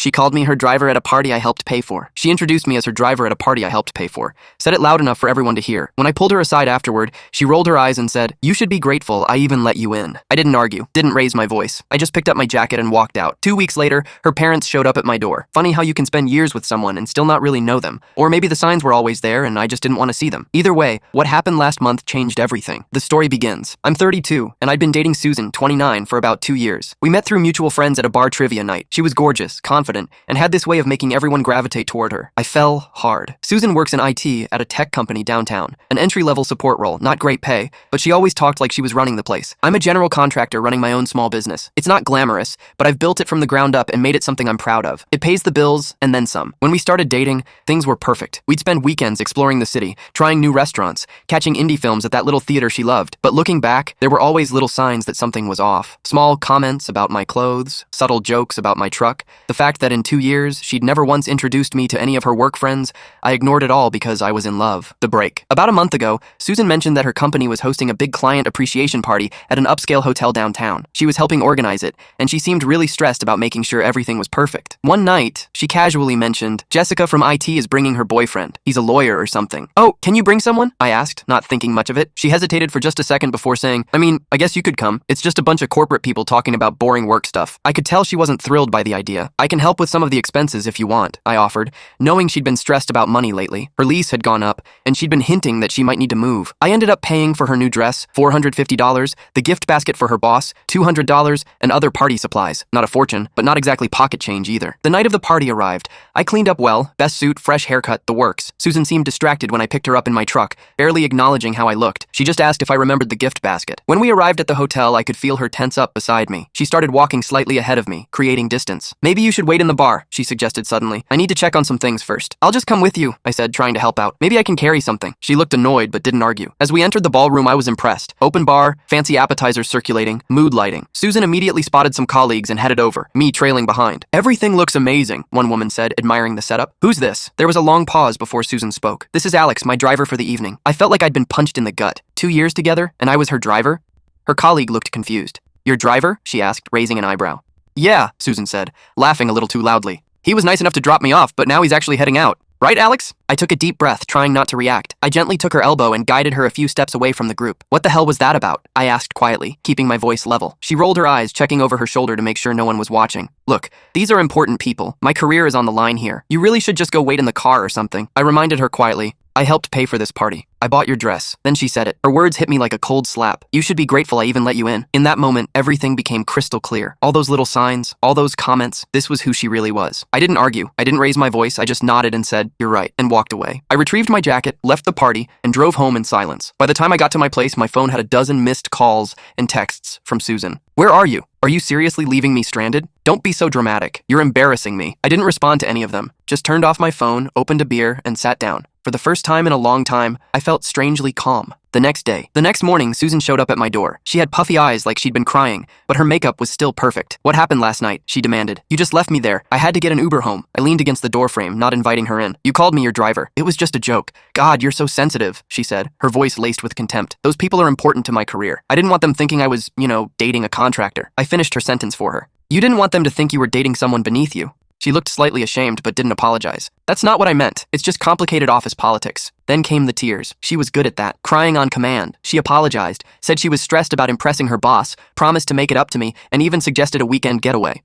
She called me her driver at a party I helped pay for. She introduced me as her driver at a party I helped pay for. Said it loud enough for everyone to hear. When I pulled her aside afterward, she rolled her eyes and said, "You should be grateful I even let you in." I didn't argue, didn't raise my voice. I just picked up my jacket and walked out. 2 weeks later, her parents showed up at my door. Funny how you can spend years with someone and still not really know them. Or maybe the signs were always there and I just didn't want to see them. Either way, what happened last month changed everything. The story begins. I'm 32, and I'd been dating Susan, 29, for about 2 years. We met through mutual friends at a bar trivia night. She was gorgeous, confident, and had this way of making everyone gravitate toward her. I fell hard. Susan works in IT at a tech company downtown. An entry-level support role, not great pay, but she always talked like she was running the place. I'm a general contractor running my own small business. It's not glamorous, but I've built it from the ground up and made it something I'm proud of. It pays the bills, and then some. When we started dating, things were perfect. We'd spend weekends exploring the city, trying new restaurants, catching indie films at that little theater she loved. But looking back, there were always little signs that something was off. Small comments about my clothes, subtle jokes about my truck, the fact that in 2 years, she'd never once introduced me to any of her work friends. I ignored it all because I was in love. The break. About a month ago, Susan mentioned that her company was hosting a big client appreciation party at an upscale hotel downtown. She was helping organize it, and she seemed really stressed about making sure everything was perfect. One night, she casually mentioned, "Jessica from IT is bringing her boyfriend. He's a lawyer or something." "Oh, can you bring someone?" I asked, not thinking much of it. She hesitated for just a second before saying, I guess you could come. It's just a bunch of corporate people talking about boring work stuff." I could tell she wasn't thrilled by the idea. "I can help with some of the expenses if you want," I offered, knowing she'd been stressed about money lately. Her lease had gone up, and she'd been hinting that she might need to move. I ended up paying for her new dress, $450, the gift basket for her boss, $200, and other party supplies. Not a fortune, but not exactly pocket change either. The night of the party arrived. I cleaned up well, best suit, fresh haircut, the works. Susan seemed distracted when I picked her up in my truck, barely acknowledging how I looked. She just asked if I remembered the gift basket. When we arrived at the hotel, I could feel her tense up beside me. She started walking slightly ahead of me, creating distance. "Maybe you should wait in the bar," she suggested suddenly. "I need to check on some things first." "I'll just come with you," I said, trying to help out. "Maybe I can carry something." She looked annoyed but didn't argue. As we entered the ballroom, I was impressed. Open bar, fancy appetizers circulating, mood lighting. Susan immediately spotted some colleagues and headed over, me trailing behind. "Everything looks amazing," one woman said, admiring the setup. "Who's this?" There was a long pause before Susan spoke. "This is Alex, my driver for the evening." I felt like I'd been punched in the gut. 2 years together, and I was her driver? Her colleague looked confused. "Your driver?" she asked, raising an eyebrow. "Yeah," Susan said, laughing a little too loudly. "He was nice enough to drop me off, but now he's actually heading out. Right, Alex?" I took a deep breath, trying not to react. I gently took her elbow and guided her a few steps away from the group. "What the hell was that about?" I asked quietly, keeping my voice level. She rolled her eyes, checking over her shoulder to make sure no one was watching. "Look, these are important people. My career is on the line here. You really should just go wait in the car or something." I reminded her quietly, "I helped pay for this party. I bought your dress." Then she said it. Her words hit me like a cold slap. "You should be grateful I even let you in." In that moment, everything became crystal clear. All those little signs, all those comments, this was who she really was. I didn't argue. I didn't raise my voice. I just nodded and said, "You're right," and walked away. I retrieved my jacket, left the party, and drove home in silence. By the time I got to my place, my phone had a dozen missed calls and texts from Susan. "Where are you? Are you seriously leaving me stranded? Don't be so dramatic. You're embarrassing me." I didn't respond to any of them. Just turned off my phone, opened a beer, and sat down. For the first time in a long time, I felt strangely calm. The next morning, Susan showed up at my door. She had puffy eyes like she'd been crying, but her makeup was still perfect. "What happened last night?" she demanded. "You just left me there. I had to get an Uber home." I leaned against the doorframe, not inviting her in. "You called me your driver. It was just a joke." "God, you're so sensitive," she said, her voice laced with contempt. "Those people are important to my career. I didn't want them thinking I was, dating a contractor." I finished her sentence for her. "You didn't want them to think you were dating someone beneath you." She looked slightly ashamed but didn't apologize. "That's not what I meant. It's just complicated office politics." Then came the tears. She was good at that, crying on command. She apologized, said she was stressed about impressing her boss, promised to make it up to me, and even suggested a weekend getaway.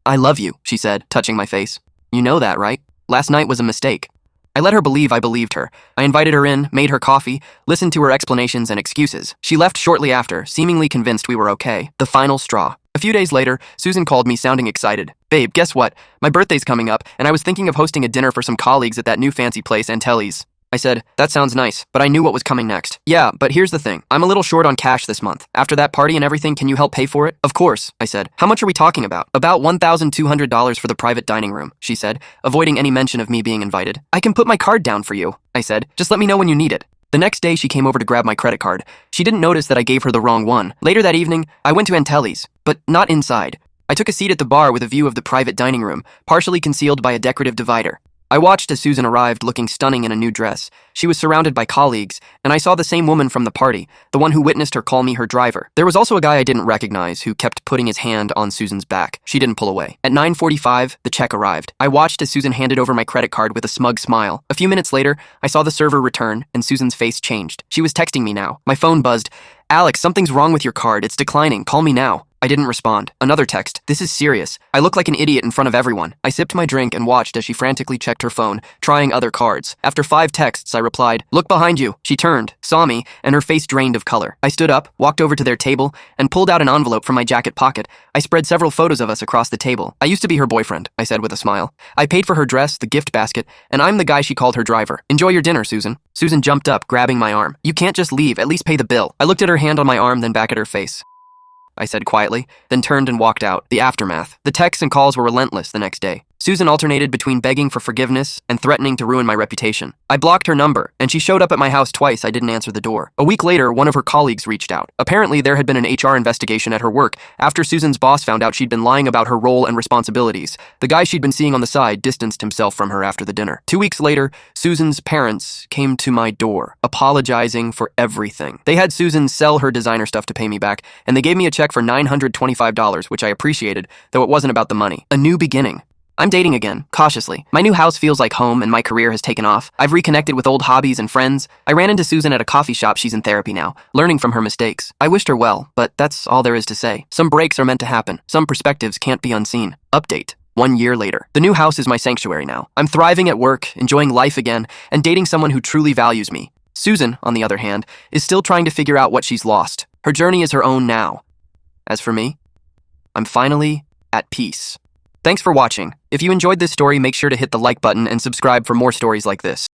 "I love you," she said, touching my face. "You know that, right? Last night was a mistake." I let her believe I believed her. I invited her in, made her coffee, listened to her explanations and excuses. She left shortly after, seemingly convinced we were okay. The final straw. A few days later, Susan called me sounding excited. "Babe, guess what? My birthday's coming up, and I was thinking of hosting a dinner for some colleagues at that new fancy place, Antelli's." I said, "That sounds nice," but I knew what was coming next. "Yeah, but here's the thing. I'm a little short on cash this month. After that party and everything, can you help pay for it?" "Of course," I said. "How much are we talking about?" "About $1,200 for the private dining room," she said, avoiding any mention of me being invited. "I can put my card down for you," I said. "Just let me know when you need it." The next day, she came over to grab my credit card. She didn't notice that I gave her the wrong one. Later that evening, I went to Antelli's, but not inside. I took a seat at the bar with a view of the private dining room, partially concealed by a decorative divider. I watched as Susan arrived looking stunning in a new dress. She was surrounded by colleagues, and I saw the same woman from the party, the one who witnessed her call me her driver. There was also a guy I didn't recognize who kept putting his hand on Susan's back. She didn't pull away. At 9:45, the check arrived. I watched as Susan handed over my credit card with a smug smile. A few minutes later, I saw the server return, and Susan's face changed. She was texting me now. My phone buzzed. "Alex, something's wrong with your card. It's declining. Call me now." I didn't respond. Another text. "This is serious." I look like an idiot in front of everyone. I sipped my drink and watched as she frantically checked her phone, trying other cards. After 5 texts, I replied, "Look behind you." She turned, saw me, and her face drained of color. I stood up, walked over to their table, and pulled out an envelope from my jacket pocket. I spread several photos of us across the table. "I used to be her boyfriend," I said with a smile. "I paid for her dress, the gift basket, and I'm the guy she called her driver. Enjoy your dinner, Susan." Susan jumped up, grabbing my arm. "You can't just leave, at least pay the bill." I looked at her hand on my arm, then back at her face. I said quietly, then turned and walked out. The aftermath. The texts and calls were relentless the next day. Susan alternated between begging for forgiveness and threatening to ruin my reputation. I blocked her number, and she showed up at my house twice. I didn't answer the door. A week later, one of her colleagues reached out. Apparently, there had been an HR investigation at her work after Susan's boss found out she'd been lying about her role and responsibilities. The guy she'd been seeing on the side distanced himself from her after the dinner. 2 weeks later, Susan's parents came to my door, apologizing for everything. They had Susan sell her designer stuff to pay me back, and they gave me a check for $925, which I appreciated, though it wasn't about the money. A new beginning. I'm dating again, cautiously. My new house feels like home and my career has taken off. I've reconnected with old hobbies and friends. I ran into Susan at a coffee shop. She's in therapy now, learning from her mistakes. I wished her well, but that's all there is to say. Some breaks are meant to happen. Some perspectives can't be unseen. Update. 1 year later. The new house is my sanctuary now. I'm thriving at work, enjoying life again, and dating someone who truly values me. Susan, on the other hand, is still trying to figure out what she's lost. Her journey is her own now. As for me, I'm finally at peace. Thanks for watching. If you enjoyed this story, make sure to hit the like button and subscribe for more stories like this.